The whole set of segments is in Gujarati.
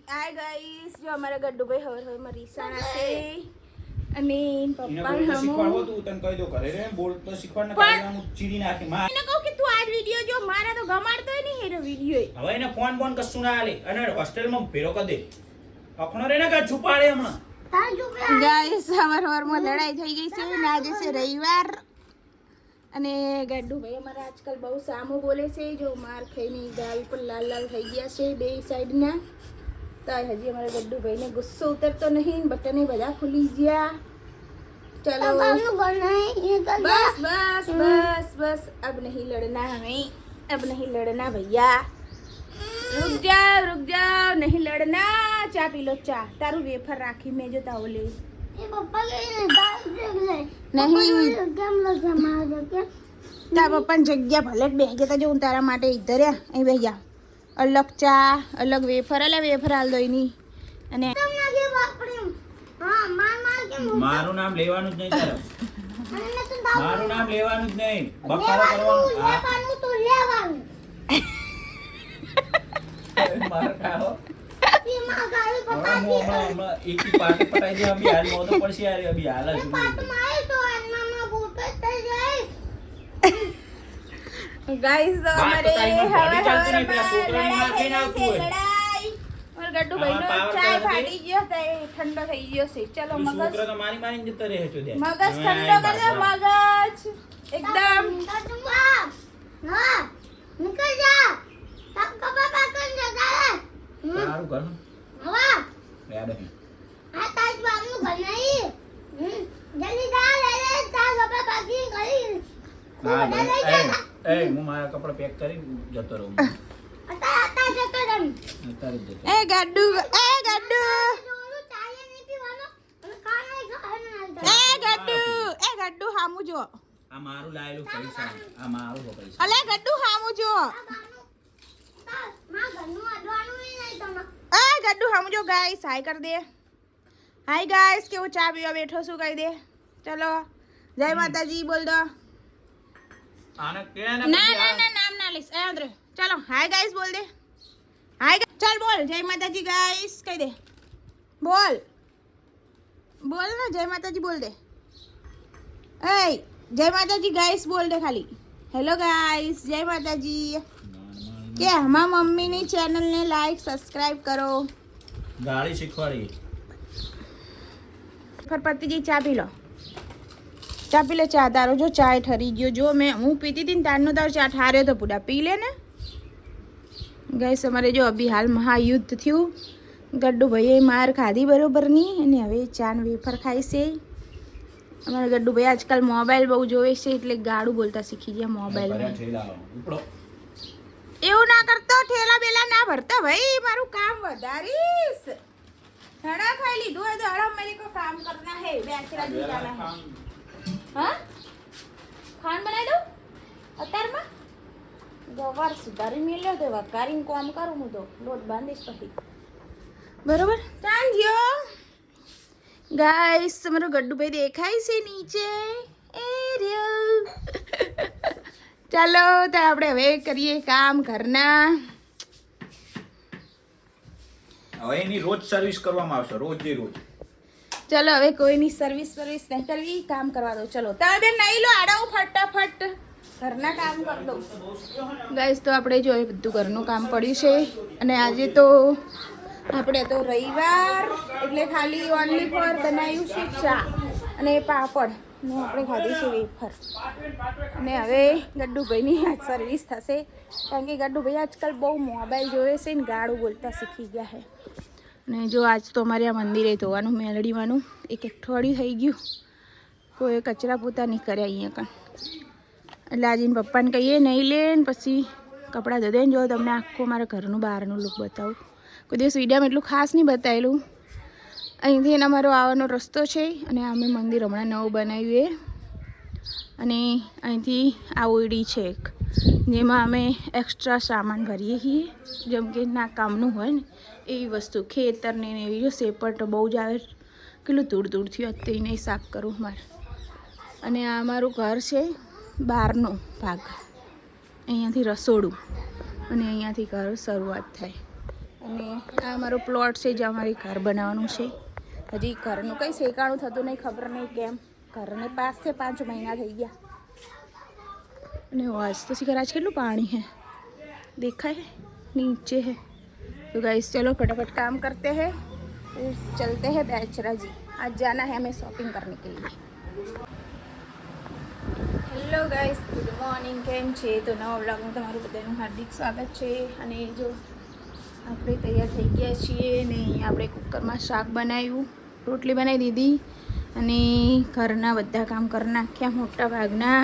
હાય ગાઈસ, જો અમારા ગડ્ડુભાઈ હવે રીસાણા છે અને પપ્પા શીખવાડવો તું તને કહી દો કરે રે બોલ તો શીખવાડ ના કામ ચીડી નાખે માં એને કહું કે તું આજ વિડિયો જો મારા તો ગમાડતોય નહીં એનો વિડિયો હવે એને ફોન કશું ના આલે અને હોસ્ટેલમાં ભેરો કરી દે અખણો રે ને કે છુપાડે હમણાં ગાઈસ સવારમાં લડાઈ થઈ ગઈ છે ને આજે છે રવિવાર અને ગડ્ડુભાઈ અમારા આજકાલ બહુ સામું બોલે છે જો માર ખાઈને ગાલ પર લાલ થઈ ગયા છે બે સાઈડના તો હજી અમારા ગડ્ડુભાઈને ગુસ્સો ઉતરતો નહીં બટને બધા ખુલી ગયા चलो बस बस बस बस अब नहीं लड़ना हमें अब नहीं लड़ना भैया रुक जाओ नहीं लड़ना चा पी लो चा तारू वेफर राखी मैं जो ताऊ ले नहीं ता पप्पा जग्या भले बेह जता जो तारा માટે इधर है અહીં ભૈયા અલગ ચા અલગ વેફર અલે વેફર હાલ દોઈ ની અને મારું નામ લેવાનું જ નહીં તારે મારું નામ લેવાનું જ નહીં બખારો કરવાનું તો લેવાનું માર ખાઓ માં ગાડી પટાઈ દે એક की पार्टी पटाई दे अभी हाल मोदो પડશે યાર अभी हाल જ મારે તો આનમાં બોટ થઈ જાય गाइस हमारे हवा છોકરાની માર ખાઈને આવતું હોય और गड्डू भाई नो चाय फाटी गयो तो ठंडो થઈ ગયો છે ચલો મગજ છોકરા તો મારી મારીને જતો રહે છે દે મગજ ઠંડો કર દે મગજ एकदम હા निकल जा तब कपा पाकन जा સારું કર હવા યાદ હે આ તાજ બામનું ઘર નહીં જલ્દી જા લે તા કપા પાકી કરી એ હું મારા કપડા પેક કરી જતો રહું आता जतो रम ए गड्डू ए गड्डू हामू जो આ મારું લાયેલું પૈસા આ મારું હો પૈસા અલે ગड्डू હામુ જો માં ઘરનું અડવાનું નહીં તમ એ ગड्डू હામુ જો ગાઈસ હાય કર દે હાય ગાઈસ કેવું ચા પીવા બેઠો છું કહી દે ચલો જય માતાજી બોલ દો આને કે ના નામ ના લીસ એ અંદર चलो हाय गाइस बोल दे हाय चल बोल जय माता जी गाइस कह दे बोल बोल ना जय माता जी बोल दे ए जय माता जी गाइस बोल दे खाली हेलो गाइस जय माता जी के हमारा मम्मी ने चैनल ने लाइक सब्सक्राइब करो गाड़ी शिखवाड़ी फरपति जी चा पी लो चा तारो जो चाय ठरी गयो जो मैं हूँ पीती थी तारनो तारो चा ठारे तो पूरा पी ले ने गैस हमारे जो अभी हाल महायुद्ध थયું गड्डू भाई मार खाधी बरोबर नहीं અને હવે ચાન વેફર ખાય છે અમારા ગड्डू ભાઈ આજકાલ મોબાઈલ બહુ જોવે છે એટલે ગાડું બોલતા શીખી ગયા મોબાઈલ એવું ના કરતો ઠેલા બેલા ના ભરતા ભાઈ મારું કામ વધારીશ હડા ખાઈ લીધું હોય તો હડા મેરે को काम करना है बेचरा जी जाना है हाँ खान बनाई दो અત્યારમાં ગવાર સુધારી મેલ્યો તે વકારીને કામ કરું હું તો લોટ બાંધીશ પછી બરોબર ચાંદ્યો ગાઈસ તમારો ગड्डू ભાઈ દેખાય છે નીચે એ રહ્યો ચાલો તો આપણે હવે કરીએ કામ ઘરના હવે એની રોજ સર્વિસ કરવામાં આવશે રોજ ચલો હવે કોઈની સર્વિસ નહીં કરવી કામ કરવા દો ચલો તાર બેન નહીં લો આડાઓ ફટાફટ ઘરના કામ કરી દો ગાઈસ તો આપણે જો બધું ઘરનું કામ પડ્યું છે અને આજે તો આપણે તો રવિવાર એટલે ખાલી ઓનલી ફોર બનાવ્યું છે ચા અને પાપડ ને આપણે ખાધી છે વેફર અને હવે ગड्डू ભાઈની આજ સર્વિસ થશે કારણ કે ગड्डू ભાઈ આજકાલ બહુ મોબાઈલ જોવે છે ને ગાળું બોલતા શીખી ગયા છે અને જો આજ તો અમારે આ મંદિરે ધોવાનું મેલડીવાનું એક અઠવાડિયું થઈ ગયું કોઈ કચરા પોતા નહીં કર્યા અહીંયા કાં એટલે આજે પપ્પાને કહીએ નહીં લે ને પછી કપડાં ધોઈ દે જો તમને આખું મારા ઘરનું બહારનું લુક બતાવું કોઈ દિવસ વિડીયોમાં એટલું ખાસ નહીં બતાવેલું અહીંથી એને અમારો આવવાનો રસ્તો છે અને અમે મંદિર હમણાં નવું બનાવ્યું અને અહીંથી આ ઓયડી છે એક જેમાં અમે એક્સ્ટ્રા સામાન ભરીએ છીએ જેમ કે ના કામનું હોય ને એવી વસ્તુ ખેતરને ને એવી જો સેપટ બહુ જ આવે કેટલું દૂર થયું અત્યારે નહીં સાફ કરું મારે અને આ અમારું ઘર છે બહારનો ભાગ અહીંયાથી રસોડું અને અહીંયાથી ઘર શરૂઆત થાય અને આ અમારો પ્લોટ છે જ્યાં અમારી ઘર બનાવવાનું છે. હજી ઘરનું કંઈ શેકાણું થતું નહીં, ખબર નહીં કેમ. ઘરને 5 से 5 મહિના થઈ ગયા. અને આજ તો શીખર आज કેટલું પાણી है देखा है नीचे है. तो गाइस चलो फटाफट काम करते हैं, फिर चलते हैं बेचरा जी. आज जाना है हमें शॉपिंग करने के लिए. Hello guys, good morning. કેમ છે? તો નવા વ્લોગમાં તમારું બધાનું હાર્દિક સ્વાગત છે. અને જો આપણે તૈયાર થઈ ગયા છીએ ને આપણે કુકરમાં શાક બનાવ્યું, રોટલી બનાવી દીધી અને ઘરના બધા કામ કરી નાખ્યા મોટા ભાગના.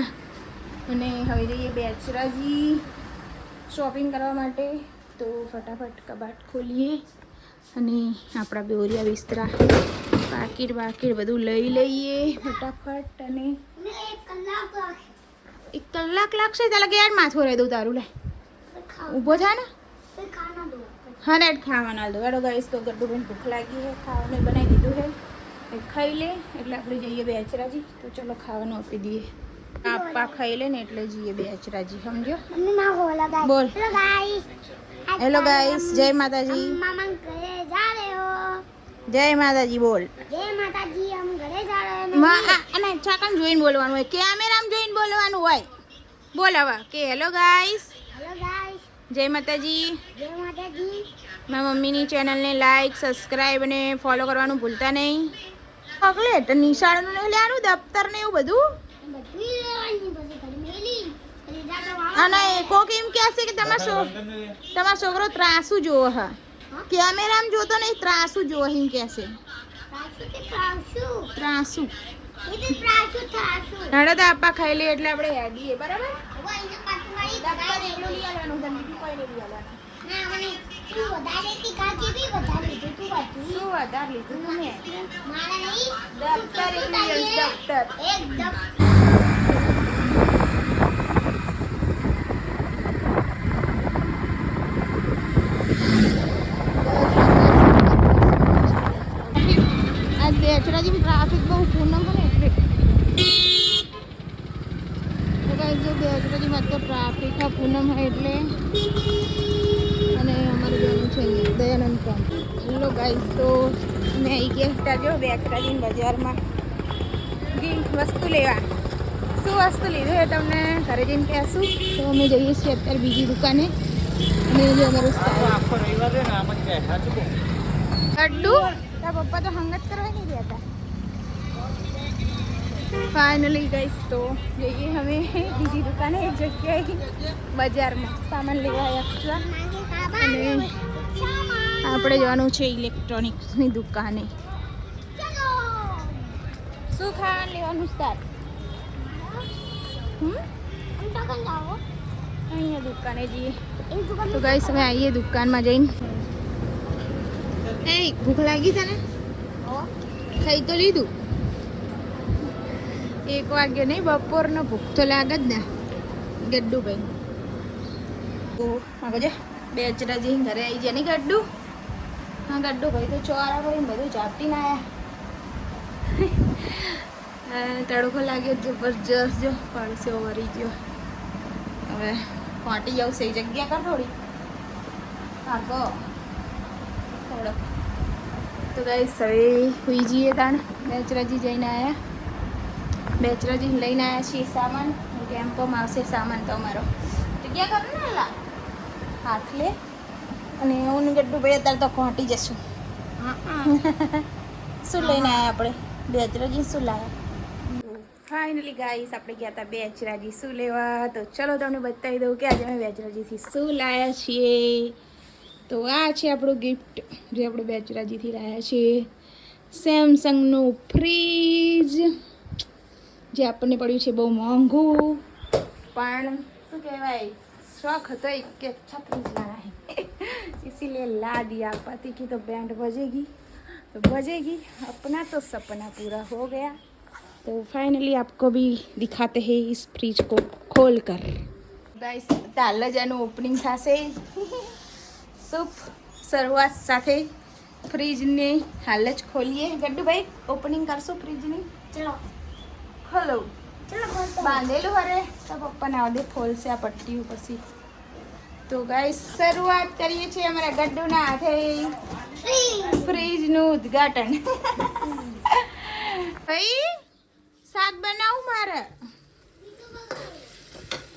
અને હવે જઈએ બેચરાજી શોપિંગ કરવા માટે. તો ફટાફટ કબાટ ખોલીએ અને આપણા બેઓરિયા બિસ્તરા પાકીટ બધું લઈ લઈએ ફટાફટ. અને 1 કલાક લાગશે ત્યાં લગે યાર માથું રહી દઉં તારું. લે ઊભો થા ને. હા ને ખાવાના દો. એડો ગાઈસ તો ગड्डूबेन ભૂખ લાગી છે, ખાવાનું બનાવી દીધું છે, એ ખાઈ લે એટલે આપણે જઈએ બેચરાજી. તો ચલો ખાવાનું આપી દઈએ. આપા ખાઈ લે ને એટલે જઈએ બેચરાજી, સમજો? બોલ હેલો ગાઈસ, જય માતાજી. જય માતાજી બોલ. અને ચાકન જોઈને બોલવાનું હોય, કેમેરામાં જોઈને બોલવાનું હોય. બોલ હવે કે હેલો ગાઈસ, જય માતાજી. મારા મમ્મીની ચેનલને લાઈક, સબસ્ક્રાઈબ અને ફોલો કરવાનું ભૂલતા નહીં. ચોકલેટ નિશાળનું ને લેવાનું, દફતર ને એવું બધું. અને કોક એમ કહેશે કે તમારો છોકરો ત્રાસુ જોવો. હા, કેમેરામાં જોતો નહીં, ત્રાસુ જોવો એમ કહેશે. ત્રાસુ હેડો તો આપા ખાઈ લઈએ એટલે આપણે હેડીએ. બરાબર? શું વધારે લીધું તમે? દફતર. આજ બેચરાજી ટ્રાફિક બહુ પૂનમ ને એટલે બેચરાજીમાં તો ટ્રાફિક આ પૂનમ હોય એટલે. અને અમારે જવાનું છે દયાનંદ પણ. હેલો ગાઈસ, તો મેં આવી ગયા જો બેચરાજી બજારમાં વસ્તુ લેવા. શું વસ્તુ લીધું એ તમને ઘરે જઈને કહેશું. તો અમે જઈએ છીએ અત્યારે બીજી દુકાને. અને જો અમારું ગड्डू તારા પપ્પા તો હંગત કરવા નહીં ગયા હતા. ફાઇનલી ગાઈસ તો જઈએ હવે બીજી દુકાને, એક જગ્યાએ બજારમાં સામાન લેવા એક્સ્ટ્રા. અને આપણે જવાનું છે ઇલેક્ટ્રોનિક્સની દુકાને. શું ખાવાનું લેવાનું સ્ટાર્ટ? અહીંયા દુકાને જઈએ. તો ગાઈસ હવે આવીએ દુકાનમાં જઈને. એ ભૂખ લાગી તને? ખાઈ તો લીધું. 1 વાગ્યો નહીં, બપોરનો ભૂખ તો લાગે જ ને ગड्डूबेन. તો આગળ બેચરાજી ઘરે આવી જાય ને ગड्डू. હા ગड्डूભાઈ તો ચોરા કરીને બધું ઝાપટીને આવ્યા. તડકો લાગ્યો જબરજસ્ત. જો પડશે વરી ગયો. હવે ફાટી જશે એ જગ્યા કર થોડી આગો થોડો. તો ગાઈસ હવે સુઈ જઈએ. તાણ બેચરાજી જઈને આવ્યા. બેચરાજી લઈને આવ્યા છીએ સામાન. કેમ્પમાં આવશે સામાન તો અમારો. જગ્યા કરો ને લા હાથ લે. અને હું ગड्डूભાઈ અત્યારે તો ખોટી જશું. શું લઈને આવ્યા આપણે બેચરાજી? શું લાવ્યા? ફાઇનલી ગાઈસ આપણે ગયા હતા બેચરાજી શું લેવા. તો ચલો તમને બતાવી દઉં કે આજે અમે બેચરાજીથી શું લાવ્યા છીએ. તો આ છે આપણું ગિફ્ટ જે આપણે બેચરાજીથી લાવ્યા છીએ. સેમસંગનું ફ્રીજ જે આપણને પડ્યું છે બહુ મોંઘું, પણ શું કહેવાય शौक હતો કે अच्छा फ्रिज लाना है इसीलिए ला दिया. पति की तो बैंड बजेगी तो बजेगी. अपना तो सपना पूरा हो गया. तो फाइनली आपको भी दिखाते हैं इस फ्रिज को खोल कर. गाइस ताला जाનું ઓપનિંગ થશે. શુભ શરૂઆત સાથે ફ્રીજને હાલ જ ખોલીએ. ગड्डूભાઈ ઓપનિંગ કરશો ફ્રીજની? ચલો ખોલો. ચલો બાંધેલું હરે તો પપ્પાને આવડે ખોલશે આ પટ્ટીઓ પછી. તો ગાઈસ શરૂઆત કરીએ છીએ અમારા ગડ્ડુના હાથે ફ્રીજનું ઉદ્ઘાટન. ભાઈ શાક બનાવું મારે.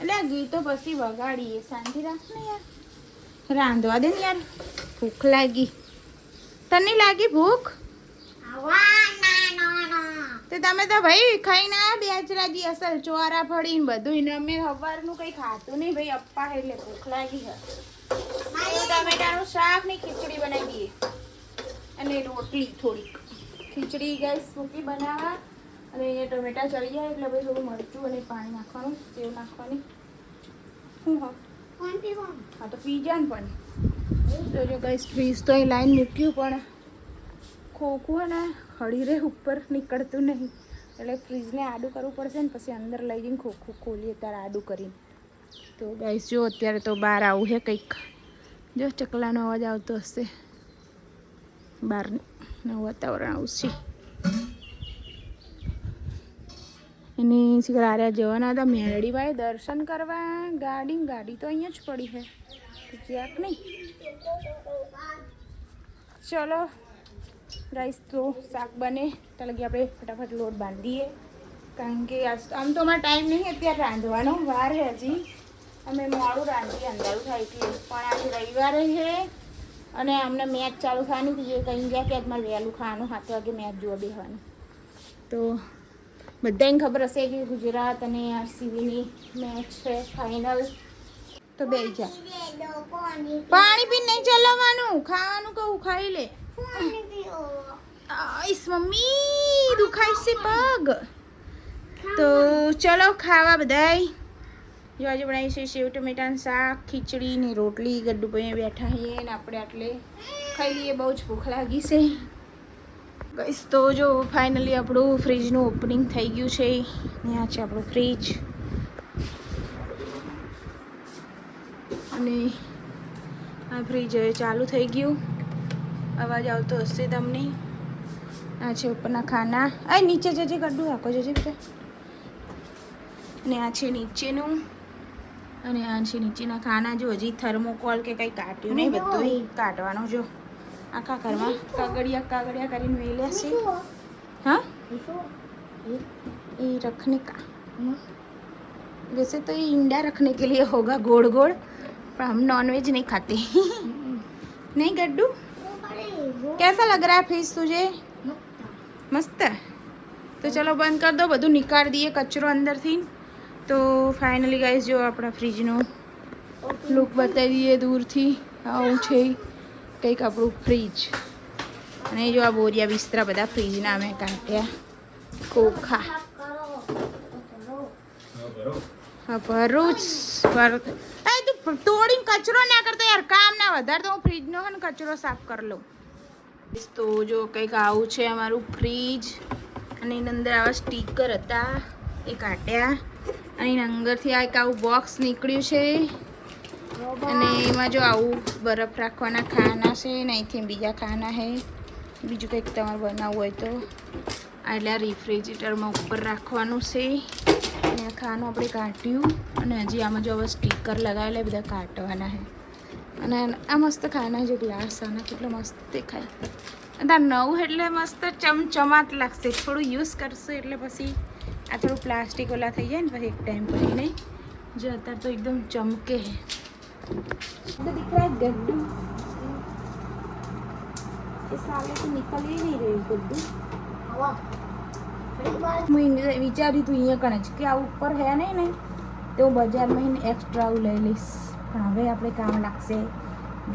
એટલે ઘી તો પછી વગાડીએ. શાંતિ રાખ ને યાર. રાંધવા દે ને યાર. ભૂખ લાગી. તને લાગી ભૂખ? તો તમે તો ભાઈ ખાઈને આ બેચરાજી અસલ ચોરા ફળીને બધું ને અમે સવારનું કંઈ ખાતું નહીં ભાઈ. અપ્પા એટલે ભૂખ લાગી છે. ટમેટાનું શાક ને ખીચડી બનાવી દઈએ અને રોટલી થોડીક. ખીચડી ગેસ મૂકી બનાવવા અને અહીંયા ટમેટા ચડી જાય એટલે ભાઈ થોડું મરચું અને પાણી નાખવાનું, સેવ નાખવાની. શું હા તો પી જાય ને પણ. તો જો ગેસ ફ્રીજ તો અહીં લાઈન મૂક્યું પણ ખોખું ને હળી રહે ઉપર નીકળતું નહીં એટલે ફ્રીજને આડું કરવું પડશે ને પછી અંદર લઈ જઈને ખોખું ખોલીએ ત્યારે આડું કરીને. તો ગેસ જો અત્યારે તો બહાર આવું છે કંઈક. જો ચકલાનો અવાજ આવતો હશે. બહારનું વાતાવરણ આવું છે. એની શિખરાર્યા જવાના હતા મેરડીભાઈ દર્શન કરવા. ગાડી તો અહીંયા જ પડી છે તો ક્યાંક નહીં. ચલો રાઈસ તો શાક બને તો લગી આપણે ફટાફટ લોટ બાંધીએ કારણ કે આમ તો અમારો ટાઈમ નહીં અત્યારે રાંધવાનો. વાર છે હજી. અમે મોડું રાંધીએ અંધારું થાય એટલે. પણ આજે રવિવારે છે અને અમને મેચ ચાલુ થવાની હતી. કંઈ ગયા કે મારે વહેલું ખાવાનું 7 વાગે મેચ જોવા બેસવાનું. તો બધાને ખબર હશે કે ગુજરાત અને આરસીબીની મેચ છે ફાઇનલ. તો બે જા પાણી પી નહીં ચલાવવાનું. ખાવાનું કહું ખાઈ લે. આઈસ મમ્મી દુખાય છે પગ. તો ચલો ખાવા બધાય. જો આજે બનાવીશું સેવ ટમેટાનું શાક, ખીચડી ને રોટલી. ગડ્ડુ ભાઈ બેઠા છીએ ને આપણે આટલે ખાઈ લઈએ. બહુ જ ભૂખ લાગી છે ગાઈસ. તો જો ફાઇનલી આપણું ફ્રીજનું ઓપનિંગ થઈ ગયું છે. ત્યાં છે આપણું ફ્રીજ અને આ ફ્રીજ હવે ચાલુ થઈ ગયું. અવાજ આવતો હશે તમને. આ છે ઉપરના ખાના. આ નીચે જજે ગડ્ડુ રાખો જજે બેટા. અને આ છે નીચેનું અને આ છે નીચેના ખાના. જો હજી થર્મોકોલ કે કંઈ કાઢ્યું નહીં. બધું કાઢવાનું. જો આખા ઘરમાં કાગળિયા કરીને વેલ્યા છે. हाँ ये रखने का वैसे तो ये इंडा रखने के लिए होगा गोल गोल पर हम नॉनवेज नहीं खाते नहीं गड्डू कैसा लग रहा है फिश तुझे मस्त तो चलो बंद कर दो બધું નિકાળ દઈએ કચરો અંદરથી તો ફાઇનલી ગાઈસ જો આપણા ફ્રીજનો લુક બતાવી દઈએ દૂરથી આવું છે કંઈક આપણું ફ્રીજ અને જો આ બોરિયા બિસ્તરા બધા ફ્રીજના અમે કાઢ્યા ખોખા હા ભરું જ તું તોડીને કચરો ના કરતો યાર કામ ના વધારે તો હું ફ્રીજનો હે ને કચરો સાફ કરી લઉં તો જો કંઈક આવું છે અમારું ફ્રીજ અને એની અંદર આવા સ્ટીકર હતા એ કાઢ્યા અને એની અંદરથી આ એક આવું બોક્સ નીકળ્યું છે અને એમાં જો આવું બરફ રાખવાના ખાના છે ને અહીંથી બીજા ખાના છે બીજું કંઈક તમારે બનાવવું હોય તો એટલે આ રેફ્રિજરેટરમાં ઉપર રાખવાનું છે અને આ ખાનું આપણે કાઢ્યું અને હજી આમાં જો હવે સ્ટીકર લગાવેલા બધા કાઢવાના છે અને આ મસ્ત ખાના જો ગ્લાસ આના કેટલો મસ્ત દેખાય અને આ નવું એટલે મસ્ત ચમચમાટ લાગશે થોડું યુઝ કરશું એટલે પછી આ થોડું પ્લાસ્ટિક ઓલા થઈ જાય ને પછી એક ટાઈમ પછી નહીં જો અત્યારે તો એકદમ ચમકે છે तो दिख रहा है गड्डू इस साले तो निकल ही नहीं रही गड्डू मैं विचारी तू ये कण के आ ऊपर है नहीं ने तो बाजार में एक्स्ट्रा लई लईश पण हवे આપણે કામ લાગશે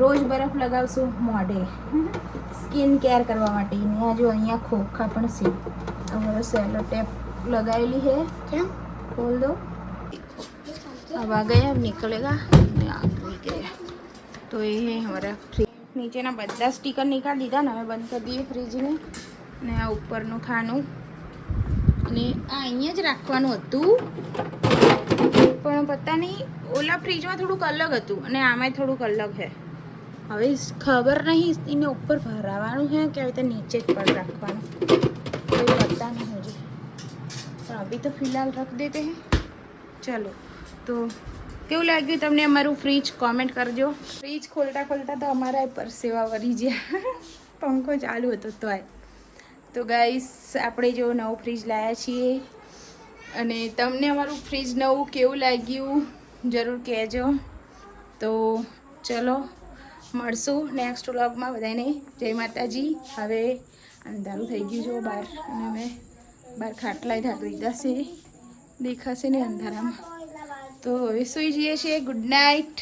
રોજ બરફ લગાવશું મોઢે સ્કિન કેર કરવા માટે ને આ જો અહીંયા ખોખા પણ છે અમારો સેલો ટેપ लगाएली है क्या खोल दो अब आ गया अब निकलेगा गया तो ये है हमारा फ्रीज નીચેના બધા સ્ટીકર નીકાળી દીધા ને હવે બંધ કરી દઈએ ફ્રીજને ને આ ઉપરનું ખાનું અને આ અહીંયા જ રાખવાનું હતું પણ પતા નહીં ઓલા ફ્રીજમાં થોડુંક અલગ હતું અને આમાં થોડુંક અલગ છે હવે ખબર નહીં એને ઉપર ભરાવાનું છે કે હવે નીચે જ પર રાખવાનું કોઈ પતા નહીં मुझे तो अभी तो फिलहाल रख देते हैं चलो तो કેવું લાગ્યું તમને અમારું ફ્રીજ કોમેન્ટ કરજો. ફ્રીજ ખોલતા ખોલતા તો અમારા પરસેવા વળી ગયા. પંખો ચાલુ હતો તોય. તો ગાઈસ આપણે જો નવું ફ્રીજ લાવ્યા છીએ અને તમને અમારું ફ્રીજ નવું કેવું લાગ્યું જરૂર કહેજો. તો ચલો મળશું નેક્સ્ટ વ્લોગમાં. બધાને જય માતાજી. હવે અંધારું થઈ ગયું છે બહાર અને મેં બહાર ખાટલાય ઢાંકી દીધા છે, દેખાશે ને અંધારામાં. તો હવે સૂઈ જઈએ છીએ. Good night.